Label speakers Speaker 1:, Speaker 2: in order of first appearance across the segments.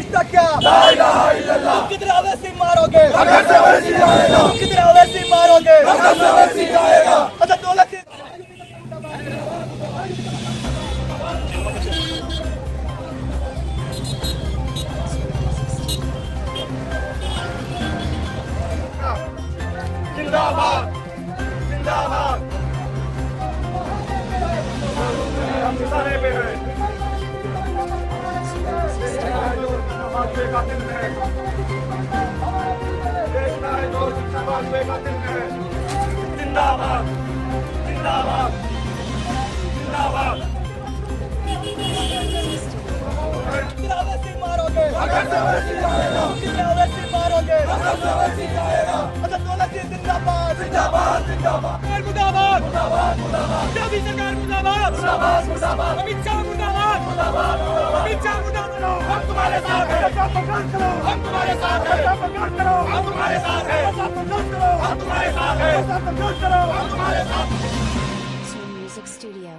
Speaker 1: रिश्ता क्या? तुम कितने अवैसी मारोगे? तुम कितने अवैसी मारोगे? अच्छा दौलत जिंदाबाद जिंदाबाद। हम सारे पे हैं। का दिन है, देखना है जो समाज का दिन है। जिंदाबाद जिंदाबाद जिंदाबाद। कितना अवैसी मारोगे? कितना अवैसी मारोगे? अच्छा दौलत जिंदाबाद जिंदाबाद जिंदाबाद मुर्दाबाद मोदी सरकार मुर्दाबाद अमित शाह मुर्दाबाद अमित शाह मुर्दाबाद। हम तुम्हारे साथ हैं, हम तुम्हारे साथ हैं, हम तुम्हारे साथ हैं, हम तुम्हारे साथ हैं, हम तुम्हारे साथ।
Speaker 2: Music Studio.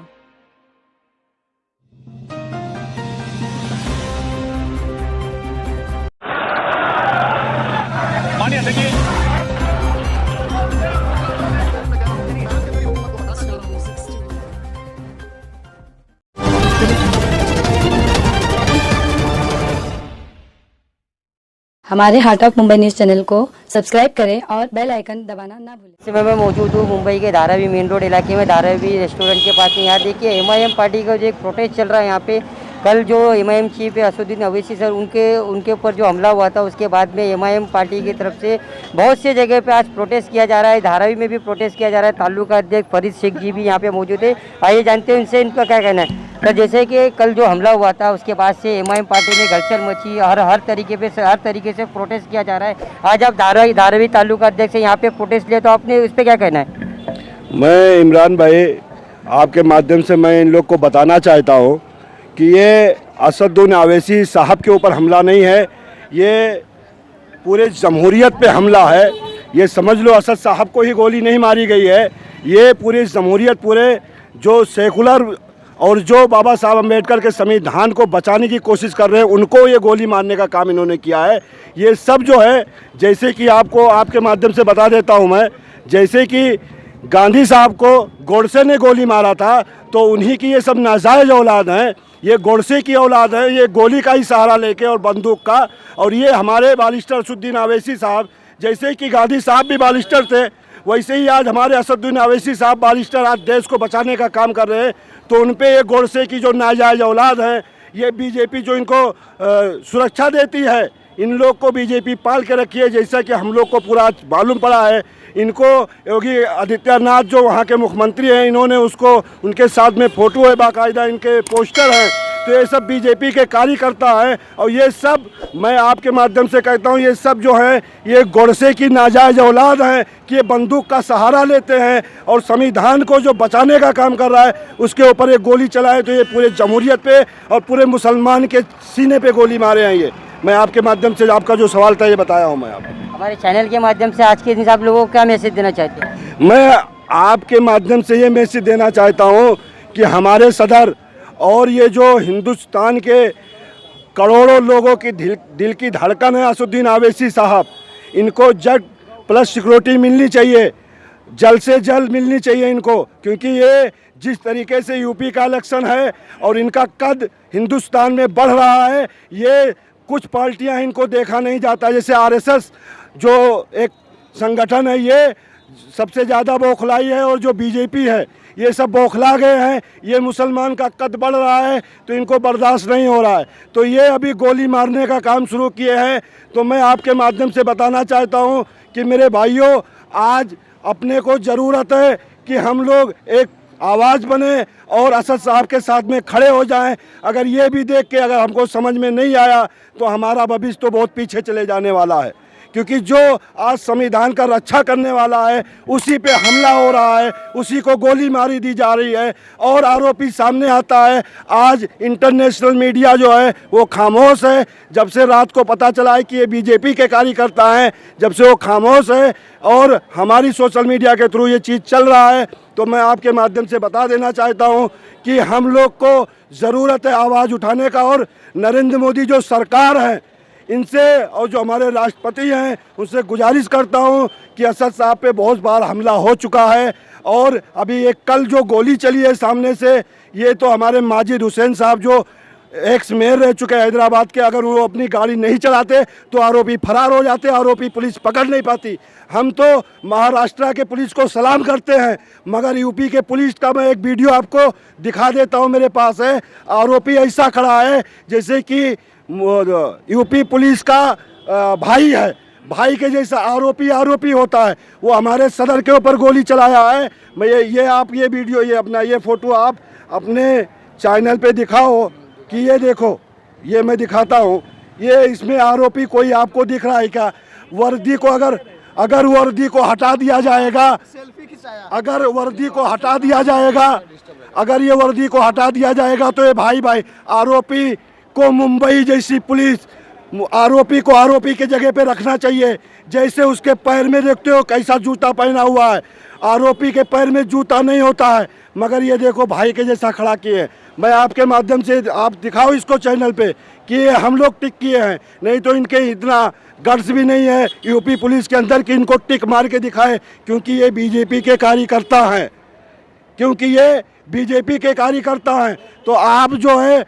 Speaker 3: हमारे heart of Mumbai news channel को सब्सक्राइब करें और बेल आइकन दबाना ना भूलें।
Speaker 4: इस समय मैं मौजूद हूँ मुंबई के धारावी मेन रोड इलाके में, धारावी रेस्टोरेंट के पास में। यहाँ देखिए एमआईएम पार्टी का जो एक प्रोटेस्ट चल रहा है यहाँ पे। कल जो एमआईएम चीफ है असदुद्दीन अवैसी सर, उनके ऊपर जो हमला हुआ था, उसके बाद में एमआईएम पार्टी की तरफ से बहुत से जगह पे आज प्रोटेस्ट किया जा रहा है। धारावी में भी प्रोटेस्ट किया जा रहा है। तालुका अध्यक्ष फरीद शेख जी भी यहाँ पे मौजूद है। आइए जानते हैं इनसे इनका क्या कहना है। तो जैसे कि कल जो हमला हुआ था उसके बाद से एमआईएम पार्टी में हलचल मची, हर तरीके से प्रोटेस्ट किया जा रहा है। आज आप धारावी तालुका अध्यक्ष यहाँ पे प्रोटेस्ट लिए, तो आपने उस पर क्या कहना है?
Speaker 5: मैं इमरान भाई आपके माध्यम से मैं इन लोग को बताना चाहता हूँ कि ये असदुद्दीन अवैसी साहब के ऊपर हमला नहीं है, ये पूरे जमहूरियत पे हमला है। ये समझ लो असद साहब को ही गोली नहीं मारी गई है, ये पूरी जमहूरियत, पूरे जो सेकुलर और जो बाबा साहब अम्बेडकर के संविधान को बचाने की कोशिश कर रहे हैं, उनको ये गोली मारने का काम इन्होंने किया है। ये सब जो है, जैसे कि आपको आपके माध्यम से बता देता हूँ मैं, जैसे कि गांधी साहब को गोडसे ने गोली मारा था, तो उन्हीं की ये सब नाजायज औलाद हैं। ये गोडसे की औलाद है, ये गोली का ही सहारा लेके और बंदूक का। और ये हमारे बालिस्टर असदुद्दीन अवैसी साहब, जैसे कि गांधी साहब भी बालिस्टर थे, वैसे ही आज हमारे असदुद्दीन अवैसी साहब बालिस्टर आज देश को बचाने का काम कर रहे हैं। तो उन पे ये गोडसे की जो नाजायज औलाद है, ये बीजेपी जो इनको सुरक्षा देती है, इन लोग को बीजेपी पाल के रखी है। जैसा कि हम लोग को पूरा मालूम पड़ा है, इनको योगी आदित्यनाथ जो वहाँ के मुख्यमंत्री हैं, इन्होंने उसको, उनके साथ में फ़ोटो है, बाकायदा इनके पोस्टर हैं। तो ये सब बीजेपी के कार्यकर्ता हैं। और ये सब मैं आपके माध्यम से कहता हूँ, ये सब जो है ये गोडसे की नाजायज औलाद हैं कि ये बंदूक का सहारा लेते हैं और संविधान को जो बचाने का काम कर रहा है उसके ऊपर ये गोली चलाए। तो ये पूरे जमहूरियत पे और पूरे मुसलमान के सीने पे गोली मारे हैं। ये मैं आपके माध्यम से आपका जो सवाल था ये बताया हूँ मैं आपको।
Speaker 4: हमारे चैनल के माध्यम से आज के दिन आप लोगों को क्या मैसेज देना चाहते हैं?
Speaker 5: मैं आपके माध्यम से ये मैसेज देना चाहता हूँ कि हमारे सदर और ये जो हिंदुस्तान के करोड़ों लोगों की दिल की धड़कन है असदुद्दीन अवैसी साहब, इनको जेड प्लस सिक्योरिटी मिलनी चाहिए, जल्द से जल्द मिलनी चाहिए इनको। क्योंकि ये जिस तरीके से यूपी का इलेक्शन है और इनका कद हिंदुस्तान में बढ़ रहा है, ये कुछ पार्टियां इनको देखा नहीं जाता। जैसे आरएसएस जो एक संगठन है, ये सबसे ज़्यादा बौखलाई है, और जो बीजेपी है ये सब बौखला गए हैं। ये मुसलमान का कद बढ़ रहा है तो इनको बर्दाश्त नहीं हो रहा है, तो ये अभी गोली मारने का काम शुरू किए हैं। तो मैं आपके माध्यम से बताना चाहता हूँ कि मेरे भाइयों, आज अपने को ज़रूरत है कि हम लोग एक आवाज़ बने और असद साहब के साथ में खड़े हो जाएं। अगर ये भी देख के अगर हमको समझ में नहीं आया तो हमारा भविष्य तो बहुत पीछे चले जाने वाला है। क्योंकि जो आज संविधान का रक्षा करने वाला है उसी पे हमला हो रहा है, उसी को गोली मारी दी जा रही है और आरोपी सामने आता है। आज इंटरनेशनल मीडिया जो है वो खामोश है। जब से रात को पता चला है कि ये बीजेपी के कार्यकर्ता हैं, जब से वो खामोश है और हमारी सोशल मीडिया के थ्रू ये चीज़ चल रहा है। तो मैं आपके माध्यम से बता देना चाहता हूँ कि हम लोग को ज़रूरत है आवाज़ उठाने का। और नरेंद्र मोदी जो सरकार है इनसे और जो हमारे राष्ट्रपति हैं उनसे गुजारिश करता हूं कि असद साहब पे बहुत बार हमला हो चुका है। और अभी एक कल जो गोली चली है सामने से, ये तो हमारे माजिद हुसैन साहब जो एक्स मेयर रह चुके हैं हैदराबाद के, अगर वो अपनी गाड़ी नहीं चलाते तो आरोपी फरार हो जाते, आरोपी पुलिस पकड़ नहीं पाती। हम तो महाराष्ट्र के पुलिस को सलाम करते हैं, मगर यूपी के पुलिस का मैं एक वीडियो आपको दिखा देता हूं, मेरे पास है। आरोपी ऐसा खड़ा है जैसे कि यूपी पुलिस का भाई है, भाई के जैसा आरोपी होता है। वो हमारे सदर के ऊपर गोली चलाया है। मैं ये आप ये वीडियो, ये अपना ये फ़ोटो आप अपने चैनल पे दिखाओ कि ये देखो, ये मैं दिखाता हूँ। ये इसमें आरोपी कोई आपको दिख रहा है क्या? वर्दी को अगर वर्दी को हटा दिया जाएगा, अगर वर्दी को हटा दिया जाएगा, अगर ये वर्दी को हटा दिया जाएगा तो ये भाई आरोपी को मुंबई जैसी पुलिस आरोपी को आरोपी के जगह पे रखना चाहिए। जैसे उसके पैर में देखते हो कैसा जूता पहना हुआ है, आरोपी के पैर में जूता नहीं होता है, मगर ये देखो भाई के जैसा खड़ा किए। मैं आपके माध्यम से आप दिखाओ इसको चैनल पे कि ये हम लोग टिक किए हैं, नहीं तो इनके इतना गट्स भी नहीं है यूपी पुलिस के अंदर कि इनको टिक मार के दिखाए, क्योंकि ये बीजेपी के कार्यकर्ता हैं, क्योंकि ये बीजेपी के कार्यकर्ता हैं। तो आप जो है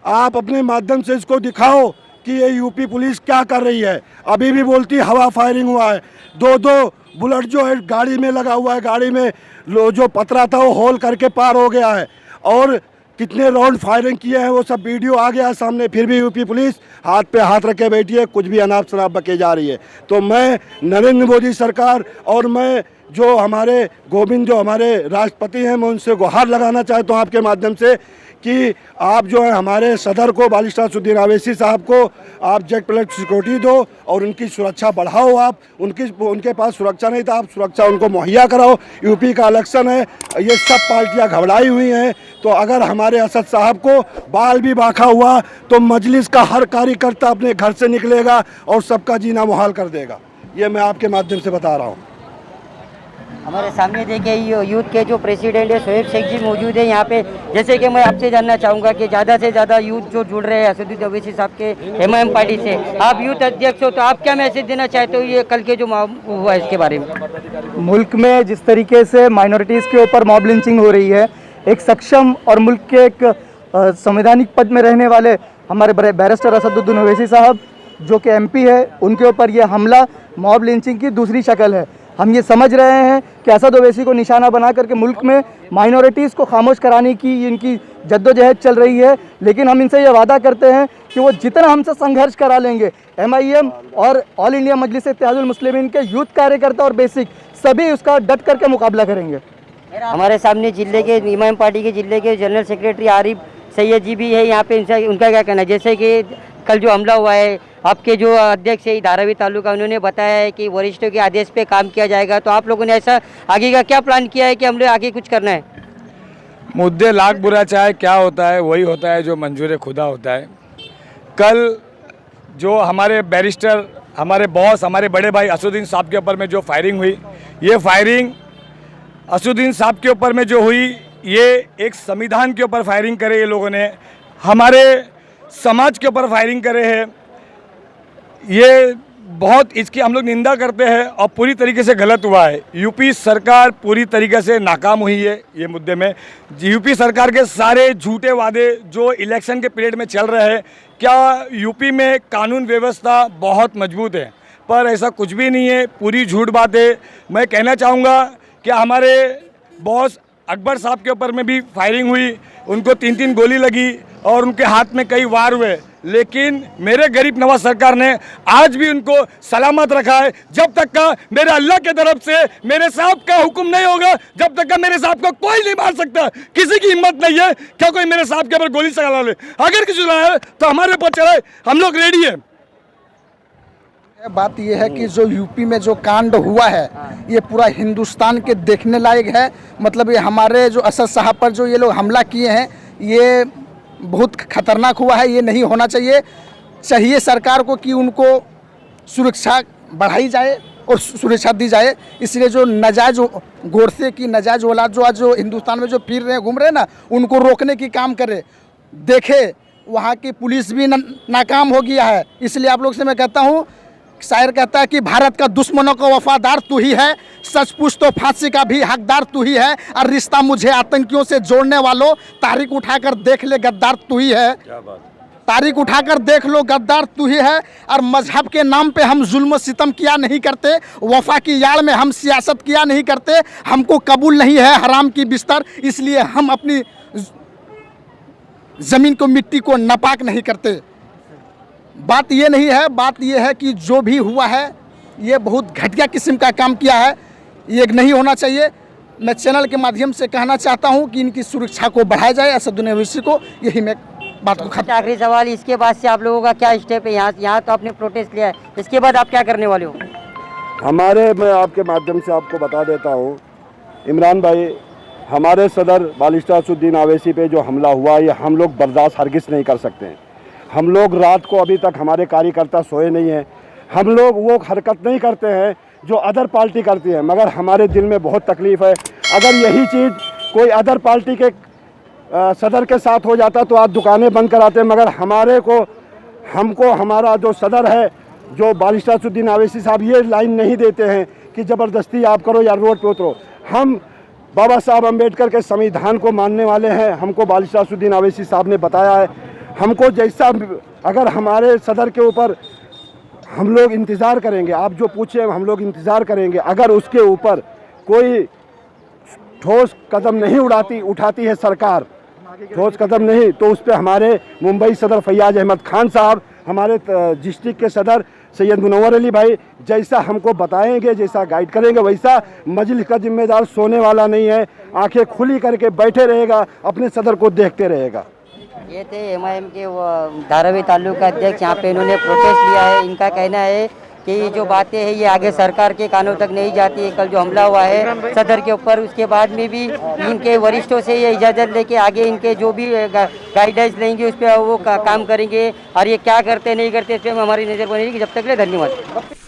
Speaker 5: आप अपने माध्यम से इसको दिखाओ कि ये यूपी पुलिस क्या कर रही है। अभी भी बोलती हवा फायरिंग हुआ है, दो बुलेट जो है गाड़ी में लगा हुआ है, गाड़ी में जो पतरा था वो होल करके पार हो गया है, और कितने राउंड फायरिंग किए हैं वो सब वीडियो आ गया सामने। फिर भी यूपी पुलिस हाथ पे हाथ रखे बैठी है, कुछ भी अनाप शनाप बके जा रही है। तो मैं नरेंद्र मोदी सरकार और मैं जो हमारे गोविंद जो हमारे राष्ट्रपति हैं, मैं उनसे गुहार लगाना चाहता हूँ आपके माध्यम से कि आप जो है हमारे सदर को बालिस्टर असदुद्दीन अवैसी साहब को आप जेट प्लेट सिक्योरिटी दो और उनकी सुरक्षा बढ़ाओ। आप उनके पास सुरक्षा नहीं था, आप सुरक्षा उनको मुहैया कराओ। यूपी का इलेक्शन है, ये सब पार्टियां घबराई हुई हैं। तो अगर हमारे असद साहब को बाल भी बांका हुआ तो मजलिस का हर कार्यकर्ता अपने घर से निकलेगा और सबका जीना मुहाल कर देगा। ये मैं आपके माध्यम से बता रहा हूँ।
Speaker 4: हमारे सामने देखिए यूथ के जो प्रेसिडेंट है शोएब शेख जी मौजूद है यहाँ पे। जैसे कि मैं आपसे जानना चाहूँगा कि ज़्यादा से ज़्यादा यूथ जो जुड़ रहे हैं असदुद्दीन अवैसी साहब के MIM पार्टी से, आप यूथ अध्यक्ष हो तो आप क्या मैसेज देना चाहते हो ये कल के जो हुआ इसके बारे में?
Speaker 6: मुल्क में जिस तरीके से माइनॉरिटीज़ के ऊपर मॉब लिंचिंग हो रही है, एक सक्षम और मुल्क के एक संवैधानिक पद में रहने वाले हमारे बैरिस्टर असदुद्दीन अवैसी साहब जो कि MP है, उनके ऊपर यह हमला मॉब लिंचिंग की दूसरी शक्ल है। हम ये समझ रहे हैं कि असद ओवैसी को निशाना बना करके मुल्क में माइनॉरिटीज़ को खामोश कराने की इनकी जद्दोजहद चल रही है, लेकिन हम इनसे ये वादा करते हैं कि वो जितना हमसे संघर्ष करा लेंगे, MIM और ऑल इंडिया मजलिस इत्तेहादुल मुस्लिमीन के यूथ कार्यकर्ता और बेसिक सभी उसका डट करके मुकाबला करेंगे।
Speaker 4: हमारे सामने जिले के MIM पार्टी के जिले के जनरल सेक्रेटरी आरिफ सैयद जी भी है यहाँ पे, इनसे उनका क्या कहना है? जैसे कि कल जो हमला हुआ है, आपके जो अध्यक्ष है धारावी तालुका, उन्होंने बताया है कि वरिष्ठों के आदेश पे काम किया जाएगा, तो आप लोगों ने ऐसा आगे का क्या प्लान किया है कि हम लोग आगे कुछ करना है?
Speaker 7: मुद्दे लाख बुरा चाहे क्या होता है वही होता है जो मंजूर खुदा होता है। कल जो हमारे बैरिस्टर, हमारे बॉस, हमारे बड़े भाई असदुद्दीन साहब के ऊपर में जो फायरिंग हुई, ये फायरिंग असदुद्दीन साहब के ऊपर में जो हुई, ये एक संविधान के ऊपर फायरिंग करे, ये लोगों ने हमारे समाज के ऊपर फायरिंग करे हैं। ये बहुत इसकी हम लोग निंदा करते हैं और पूरी तरीके से गलत हुआ है। यूपी सरकार पूरी तरीके से नाकाम हुई है ये मुद्दे में। यूपी सरकार के सारे झूठे वादे जो इलेक्शन के पीरियड में चल रहे हैं, क्या यूपी में कानून व्यवस्था बहुत मजबूत है? पर ऐसा कुछ भी नहीं है, पूरी झूठ बात है। मैं कहना चाहूँगा कि हमारे बॉस अकबर साहब के ऊपर में भी फायरिंग हुई, उनको 3-3 गोली लगी और उनके हाथ में कई वार हुए, लेकिन मेरे गरीब नवाज सरकार ने आज भी उनको सलामत रखा है। जब तक का मेरे अल्लाह के तरफ से मेरे साहब का हुक्म नहीं होगा, जब तक का मेरे साहब को कोई नहीं मार सकता। किसी की हिम्मत नहीं है क्या कोई मेरे साहब के ऊपर गोली चला ले। अगर किसी चलाए तो हमारे ऊपर चलाए, हम लोग रेडी है।
Speaker 8: बात यह है कि जो यूपी में जो कांड हुआ है, ये पूरा हिंदुस्तान के देखने लायक है। मतलब ये हमारे जो असद साहब पर जो ये लोग हमला किए हैं, ये बहुत खतरनाक हुआ है। ये नहीं होना चाहिए सरकार को कि उनको सुरक्षा बढ़ाई जाए और सुरक्षा दी जाए। इसलिए जो नाजायज गोरसे की नाजायज औलाद जो आज जो हिंदुस्तान में जो फिर रहे हैं, घूम रहे हैं ना, उनको रोकने की काम करे। देखे वहाँ की पुलिस भी नाकाम हो गया है। इसलिए आप लोग से मैं कहता हूँ, शायर कहता है कि भारत का दुश्मनों को वफादार तू ही है, सच पूछ तो फांसी का भी हकदार तू ही है, और रिश्ता मुझे आतंकियों से जोड़ने वालों तारीख उठाकर देख ले गद्दार तू ही है। तारीख उठाकर देख लो गद्दार तू ही है। और मजहब के नाम पे हम जुल्म सितम किया नहीं करते, वफा की याड़ में हम सियासत किया नहीं करते, हमको कबूल नहीं है हराम की बिस्तर, इसलिए हम अपनी ज़मीन को मिट्टी को नापाक नहीं करते। बात ये नहीं है, बात ये है कि जो भी हुआ है ये बहुत घटिया किस्म का काम किया है, ये नहीं होना चाहिए। मैं चैनल के माध्यम से कहना चाहता हूँ कि इनकी सुरक्षा को बढ़ाया जाए, असदुद्दीन ओवैसी को, यही मैं बात को खत्म।
Speaker 4: आखिरी सवाल, इसके बाद से आप लोगों का क्या स्टेप है? यहाँ तो आपने प्रोटेस्ट लिया है, इसके बाद आप क्या करने वाले हो?
Speaker 5: मैं आपके माध्यम से आपको बता देता हूँ इमरान भाई, हमारे सदर बारिस्टर असदुद्दीन ओवैसी पे जो हमला हुआ ये हम लोग बर्दाश्त हरगिज़ नहीं कर सकते हैं। हम लोग रात को अभी तक हमारे कार्यकर्ता सोए नहीं हैं। हम लोग वो हरकत नहीं करते हैं जो अदर पार्टी करती है, मगर हमारे दिल में बहुत तकलीफ़ है। अगर यही चीज़ कोई अदर पार्टी के सदर के साथ हो जाता तो आज दुकानें बंद कराते, मगर हमको हमारा जो सदर है, जो बारिस्टर असदुद्दीन ओवैसी साहब, ये लाइन नहीं देते हैं कि ज़बरदस्ती आप करो या रोड पे उतरो। हम बाबा साहब अम्बेडकर के संविधान को मानने वाले हैं, हमको बारिस्टर असदुद्दीन ओवैसी साहब ने बताया है। हमको जैसा, अगर हमारे सदर के ऊपर हम लोग इंतज़ार करेंगे, आप जो पूछे हम लोग इंतज़ार करेंगे, अगर उसके ऊपर कोई ठोस कदम नहीं उठाती है सरकार, ठोस कदम नहीं, तो उस पर हमारे मुंबई सदर फैयाज अहमद खान साहब, हमारे डिस्ट्रिक्ट के सदर सैयद मुनव्वर अली भाई जैसा हमको बताएंगे, जैसा गाइड करेंगे, वैसा मजलिस का जिम्मेदार सोने वाला नहीं है, आंखें खुली करके बैठे रहेगा, अपने सदर को देखते रहेगा।
Speaker 4: ये थे एमआईएम के धारावी तालुका अध्यक्ष, यहाँ पे इन्होंने प्रोटेस्ट लिया है। इनका कहना है कि जो बातें हैं ये आगे सरकार के कानों तक नहीं जाती है। कल जो हमला हुआ है सदर के ऊपर, उसके बाद में भी इनके वरिष्ठों से ये इजाज़त लेके आगे इनके जो भी गाइडेंस लेंगे उस पर वो काम करेंगे, और ये क्या करते नहीं करते इस पर हमारी नज़र बनेगी। जब तक ले धन्यवाद।